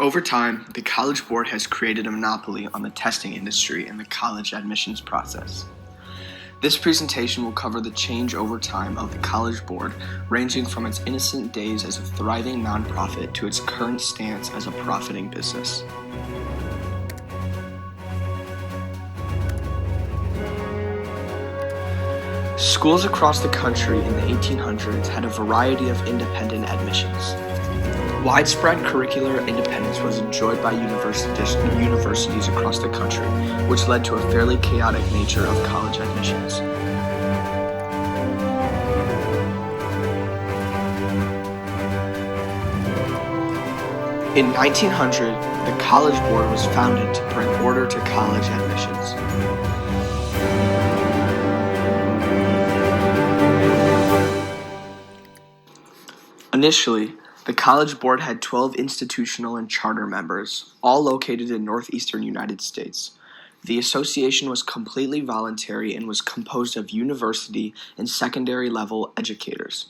Over time, the College Board has created a monopoly on the testing industry and the college admissions process. This presentation will cover the change over time of the College Board, ranging from its innocent days as a thriving nonprofit to its current stance as a profiting business. Schools across the country in the 1800s had a variety of independent admissions. Widespread curricular independence was enjoyed by universities across the country, which led to a fairly chaotic nature of college admissions. In 1900, the College Board was founded to bring order to college admissions. Initially, the College Board had 12 institutional and charter members, all located in northeastern United States. The association was completely voluntary and was composed of university and secondary level educators.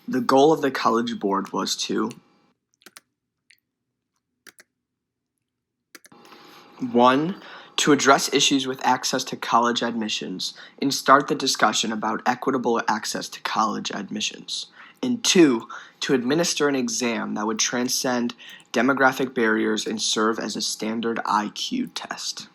The goal of the College Board was to 1. To address issues with access to college admissions and start the discussion about equitable access to college admissions. And 2, to administer an exam that would transcend demographic barriers and serve as a standard IQ test.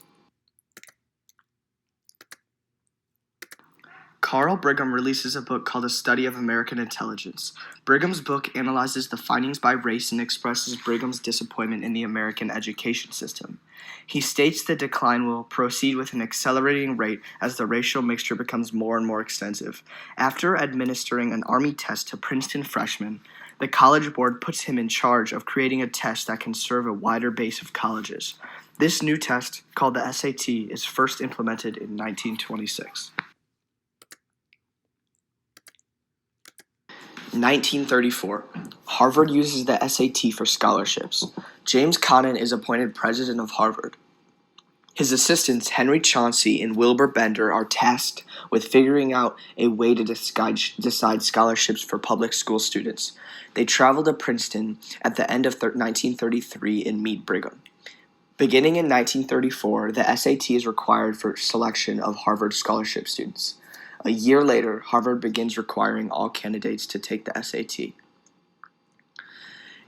Carl Brigham releases a book called A Study of American Intelligence. Brigham's book analyzes the findings by race and expresses Brigham's disappointment in the American education system. He states the decline will proceed with an accelerating rate as the racial mixture becomes more and more extensive. After administering an Army test to Princeton freshmen, the College Board puts him in charge of creating a test that can serve a wider base of colleges. This new test, called the SAT, is first implemented in 1926. 1934. Harvard uses the SAT for scholarships. James Conant is appointed president of Harvard. His assistants, Henry Chauncey and Wilbur Bender, are tasked with figuring out a way to decide scholarships for public school students. They travel to Princeton at the end of 1933 and meet Brigham. Beginning in 1934, the SAT is required for selection of Harvard scholarship students. A year later, Harvard begins requiring all candidates to take the SAT.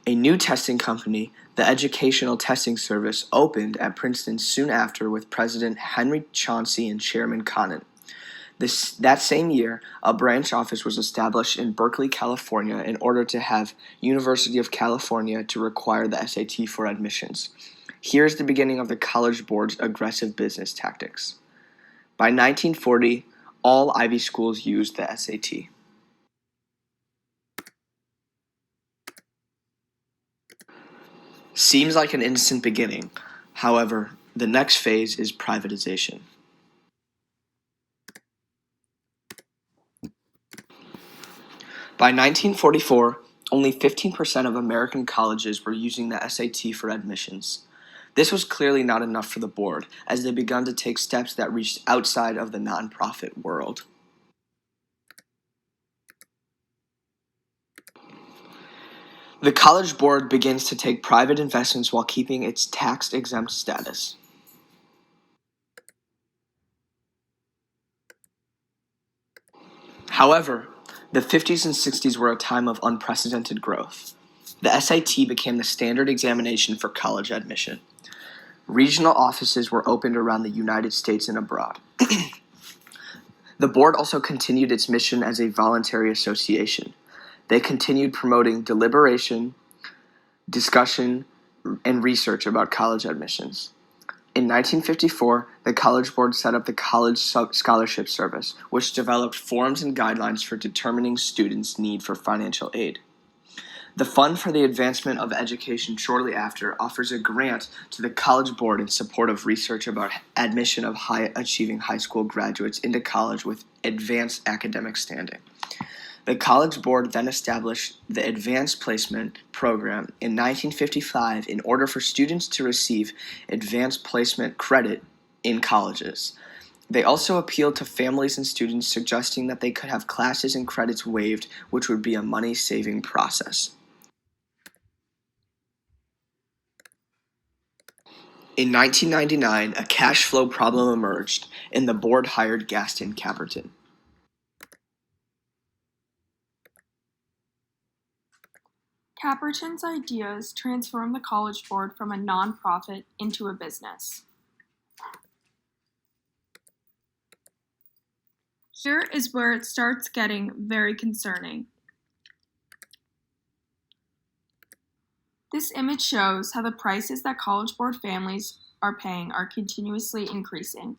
A new testing company, the Educational Testing Service, opened at Princeton soon after with President Henry Chauncey and Chairman Conant. That same year, a branch office was established in Berkeley, California, in order to have University of California to require the SAT for admissions. Here's the beginning of the College Board's aggressive business tactics. By 1940, all Ivy schools used the SAT. Seems like an innocent beginning. However, the next phase is privatization. By 1944, only 15% of American colleges were using the SAT for admissions. This was clearly not enough for the board, as they began to take steps that reached outside of the nonprofit world. The College Board begins to take private investments while keeping its tax-exempt status. However, the 50s and 60s were a time of unprecedented growth. The SAT became the standard examination for college admission. Regional offices were opened around the United States and abroad. The board also continued its mission as a voluntary association. They continued promoting deliberation, discussion, and research about college admissions. In 1954, the College Board set up the College Scholarship Service, which developed forms and guidelines for determining students' need for financial aid. The Fund for the Advancement of Education shortly after offers a grant to the College Board in support of research about admission of high-achieving high school graduates into college with advanced academic standing. The College Board then established the Advanced Placement Program in 1955 in order for students to receive advanced placement credit in colleges. They also appealed to families and students, suggesting that they could have classes and credits waived, which would be a money-saving process. In 1999, a cash flow problem emerged, and the board hired Gaston Caperton. Caperton's ideas transformed the College Board from a non-profit into a business. Here is where it starts getting very concerning. This image shows how the prices that College Board families are paying are continuously increasing.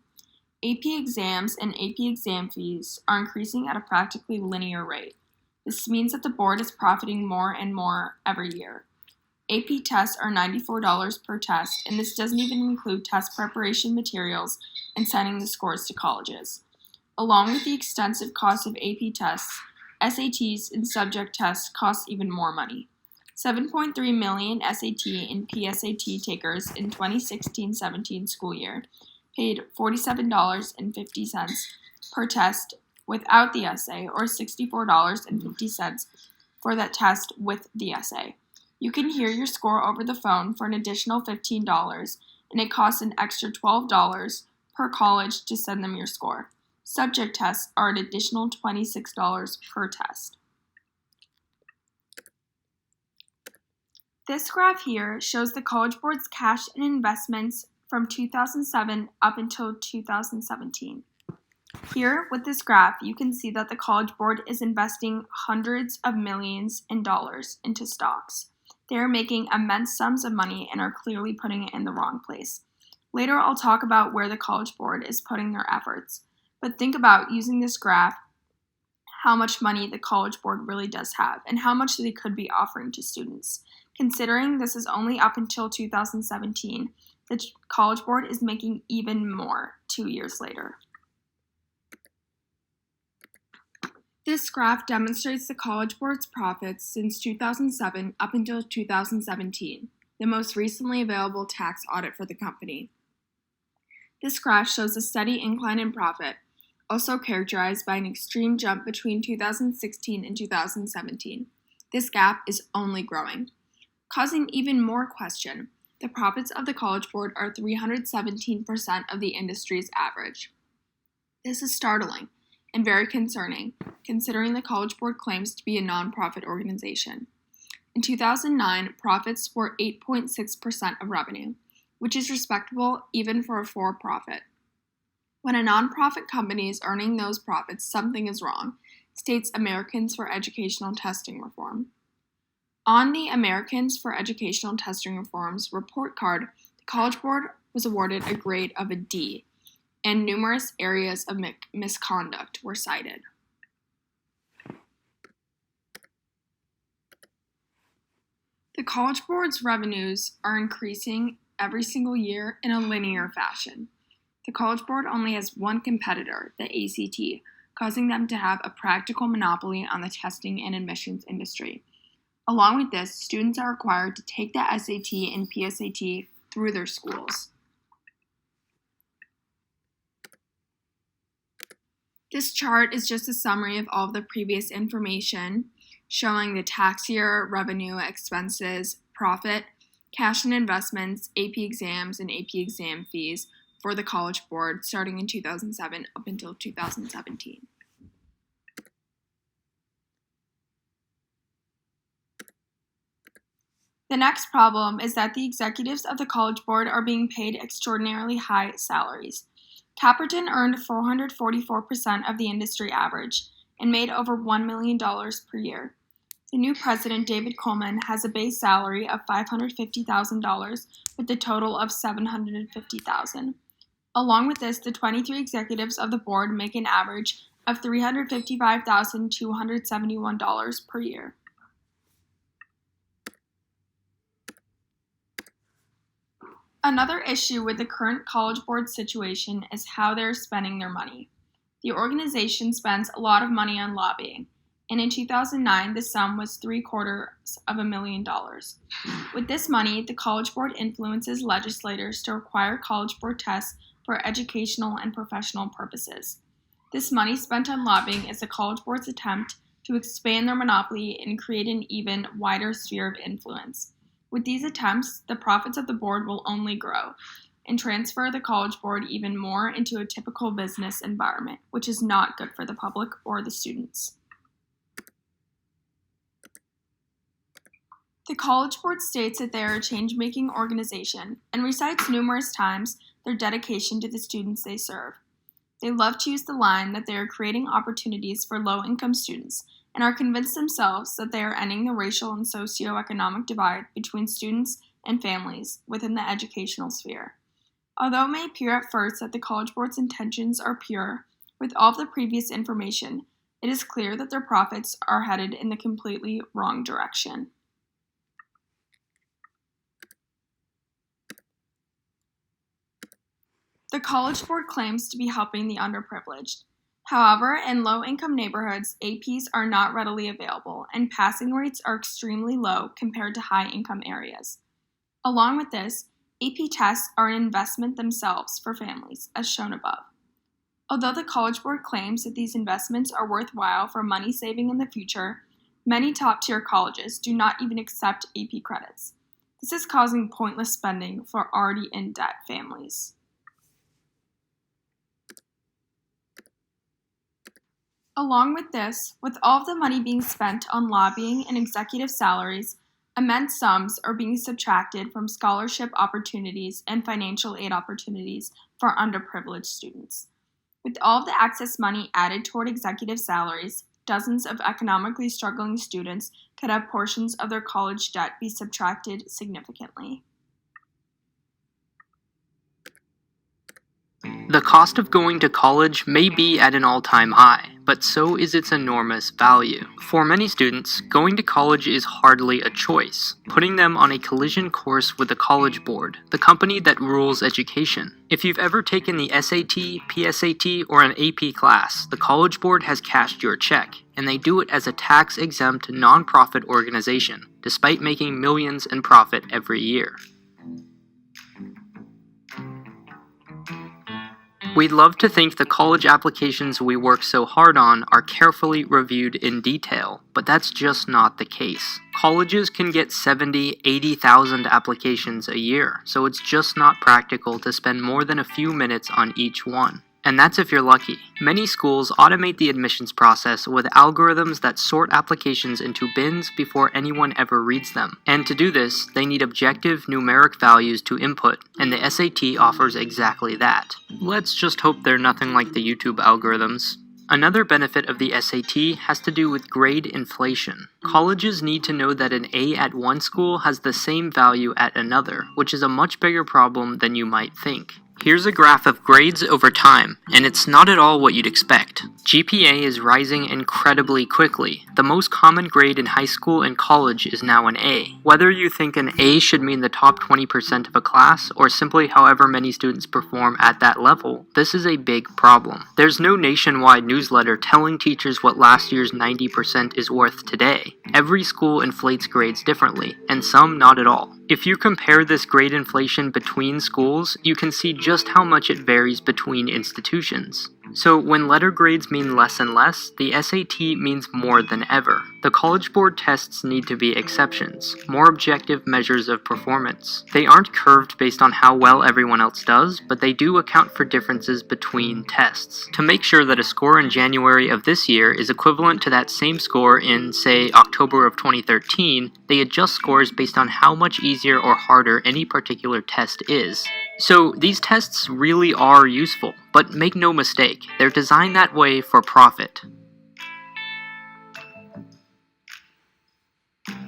AP exams and AP exam fees are increasing at a practically linear rate. This means that the board is profiting more and more every year. AP tests are $94 per test, and this doesn't even include test preparation materials and sending the scores to colleges. Along with the extensive cost of AP tests, SATs and subject tests cost even more money. 7.3 million SAT and PSAT takers in 2016-17 school year paid $47.50 per test without the essay, or $64.50 for that test with the essay. You can hear your score over the phone for an additional $15, and it costs an extra $12 per college to send them your score. Subject tests are an additional $26 per test. This graph here shows the College Board's cash and investments from 2007 up until 2017. Here, with this graph, you can see that the College Board is investing hundreds of millions in dollars into stocks. They are making immense sums of money and are clearly putting it in the wrong place. Later, I'll talk about where the College Board is putting their efforts. But think about using this graph, how much money the College Board really does have and how much they could be offering to students. Considering this is only up until 2017, the College Board is making even more 2 years later. This graph demonstrates the College Board's profits since 2007 up until 2017, the most recently available tax audit for the company. This graph shows a steady incline in profit, also characterized by an extreme jump between 2016 and 2017. This gap is only growing. Causing even more question, the profits of the College Board are 317% of the industry's average. This is startling and very concerning, considering the College Board claims to be a nonprofit organization. In 2009, profits were 8.6% of revenue, which is respectable even for a for-profit. When a nonprofit company is earning those profits, something is wrong, states Americans for Educational Testing Reform. On the Americans for Educational Testing Reform's report card, the College Board was awarded a grade of a D, and numerous areas of misconduct were cited. The College Board's revenues are increasing every single year in a linear fashion. The College Board only has one competitor, the ACT, causing them to have a practical monopoly on the testing and admissions industry. Along with this, students are required to take the SAT and PSAT through their schools. This chart is just a summary of all of the previous information, showing the tax year, revenue, expenses, profit, cash and investments, AP exams, and AP exam fees for the College Board starting in 2007 up until 2017. The next problem is that the executives of the College Board are being paid extraordinarily high salaries. Caperton earned 444% of the industry average and made over $1 million per year. The new president, David Coleman, has a base salary of $550,000 with a total of $750,000. Along with this, the 23 executives of the board make an average of $355,271 per year. Another issue with the current College Board situation is how they're spending their money. The organization spends a lot of money on lobbying, and in 2009, the sum was $750,000. With this money, the College Board influences legislators to require College Board tests for educational and professional purposes. This money spent on lobbying is the College Board's attempt to expand their monopoly and create an even wider sphere of influence. With these attempts, the profits of the board will only grow. and transfer the College Board even more into a typical business environment, which is not good for the public or the students. The College Board states that they are a change-making organization and recites numerous times their dedication to the students they serve. They love to use the line that they are creating opportunities for low-income students and are convinced themselves that they are ending the racial and socioeconomic divide between students and families within the educational sphere. Although it may appear at first that the College Board's intentions are pure, with all of the previous information, it is clear that their profits are headed in the completely wrong direction. The College Board claims to be helping the underprivileged. However, in low-income neighborhoods, APs are not readily available, and passing rates are extremely low compared to high-income areas. Along with this, AP tests are an investment themselves for families, as shown above. Although the College Board claims that these investments are worthwhile for money saving in the future, many top-tier colleges do not even accept AP credits. This is causing pointless spending for already in-debt families. Along with this, with all of the money being spent on lobbying and executive salaries, immense sums are being subtracted from scholarship opportunities and financial aid opportunities for underprivileged students. With all of the excess money added toward executive salaries, dozens of economically struggling students could have portions of their college debt be subtracted significantly. The cost of going to college may be at an all-time high, but so is its enormous value. For many students, going to college is hardly a choice, putting them on a collision course with the College Board, the company that rules education. If you've ever taken the SAT, PSAT, or an AP class, the College Board has cashed your check, and they do it as a tax-exempt, non-profit organization, despite making millions in profit every year. We'd love to think the college applications we work so hard on are carefully reviewed in detail, but that's just not the case. Colleges can get 70,000, 80,000 applications a year, so it's just not practical to spend more than a few minutes on each one. And that's if you're lucky. Many schools automate the admissions process with algorithms that sort applications into bins before anyone ever reads them. And to do this, they need objective numeric values to input, and the SAT offers exactly that. Let's just hope they're nothing like the YouTube algorithms. Another benefit of the SAT has to do with grade inflation. Colleges need to know that an A at one school has the same value at another, which is a much bigger problem than you might think. Here's a graph of grades over time, and it's not at all what you'd expect. GPA is rising incredibly quickly. The most common grade in high school and college is now an A. Whether you think an A should mean the top 20% of a class, or simply however many students perform at that level, this is a big problem. There's no nationwide newsletter telling teachers what last year's 90% is worth today. Every school inflates grades differently, and some not at all. If you compare this grade inflation between schools, you can see just how much it varies between institutions. So when letter grades mean less and less, the SAT means more than ever. The College Board tests need to be exceptions, more objective measures of performance. They aren't curved based on how well everyone else does, but they do account for differences between tests. To make sure that a score in January of this year is equivalent to that same score in, say, October of 2013, they adjust scores based on how much easier or harder any particular test is. So these tests really are useful, but make no mistake, they're designed that way for profit.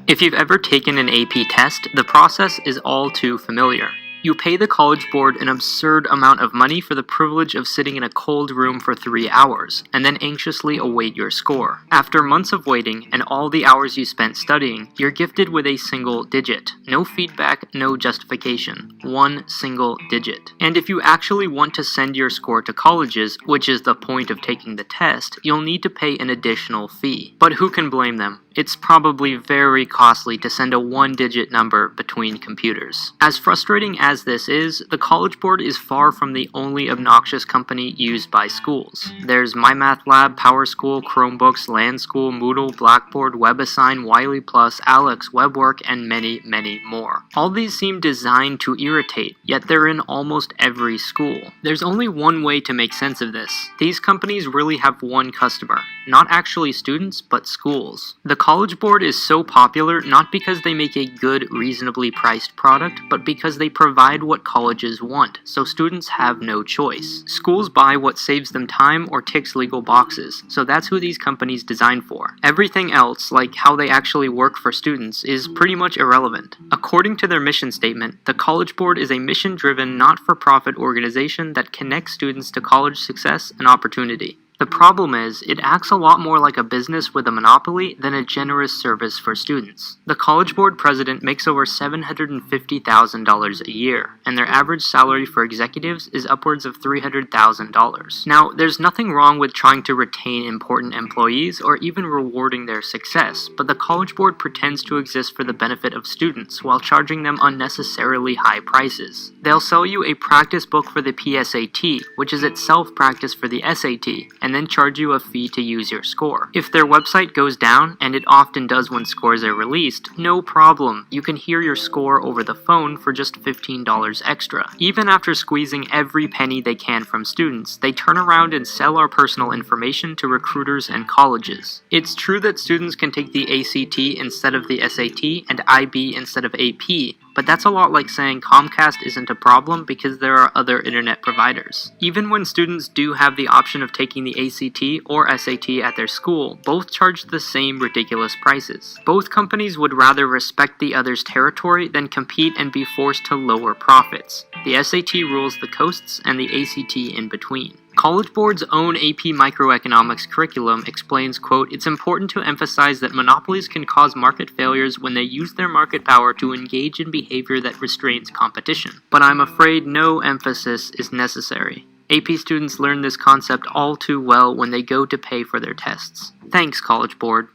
If you've ever taken an AP test, the process is all too familiar. You pay the College Board an absurd amount of money for the privilege of sitting in a cold room for 3 hours, and then anxiously await your score. After months of waiting, and all the hours you spent studying, you're gifted with a single digit. No feedback, no justification. One single digit. And if you actually want to send your score to colleges, which is the point of taking the test, you'll need to pay an additional fee. But who can blame them? It's probably very costly to send a one-digit number between computers. As frustrating as this is, the College Board is far from the only obnoxious company used by schools. There's MyMathLab, PowerSchool, Chromebooks, LandSchool, Moodle, Blackboard, WebAssign, Wiley+, Alex, WebWork, and many, many more. All these seem designed to irritate, yet they're in almost every school. There's only one way to make sense of this. These companies really have one customer. Not actually students, but schools. The College Board is so popular not because they make a good, reasonably priced product, but because they provide what colleges want, so students have no choice. Schools buy what saves them time or ticks legal boxes, so that's who these companies design for. Everything else, like how they actually work for students, is pretty much irrelevant. According to their mission statement, the College Board is a mission-driven, not-for-profit organization that connects students to college success and opportunity. The problem is, it acts a lot more like a business with a monopoly than a generous service for students. The College Board president makes over $750,000 a year, and their average salary for executives is upwards of $300,000. Now, there's nothing wrong with trying to retain important employees or even rewarding their success, but the College Board pretends to exist for the benefit of students while charging them unnecessarily high prices. They'll sell you a practice book for the PSAT, which is itself practice for the SAT, and then charge you a fee to use your score. If their website goes down, and it often does when scores are released, no problem. You can hear your score over the phone for just $15 extra. Even after squeezing every penny they can from students, they turn around and sell our personal information to recruiters and colleges. It's true that students can take the ACT instead of the SAT and IB instead of AP, but that's a lot like saying Comcast isn't a problem because there are other internet providers. Even when students do have the option of taking the ACT or SAT at their school, both charge the same ridiculous prices. Both companies would rather respect the other's territory than compete and be forced to lower profits. The SAT rules the coasts and the ACT in between. College Board's own AP microeconomics curriculum explains, quote, "It's important to emphasize that monopolies can cause market failures when they use their market power to engage in behavior that restrains competition. But I'm afraid no emphasis is necessary. AP students learn this concept all too well when they go to pay for their tests. Thanks, College Board."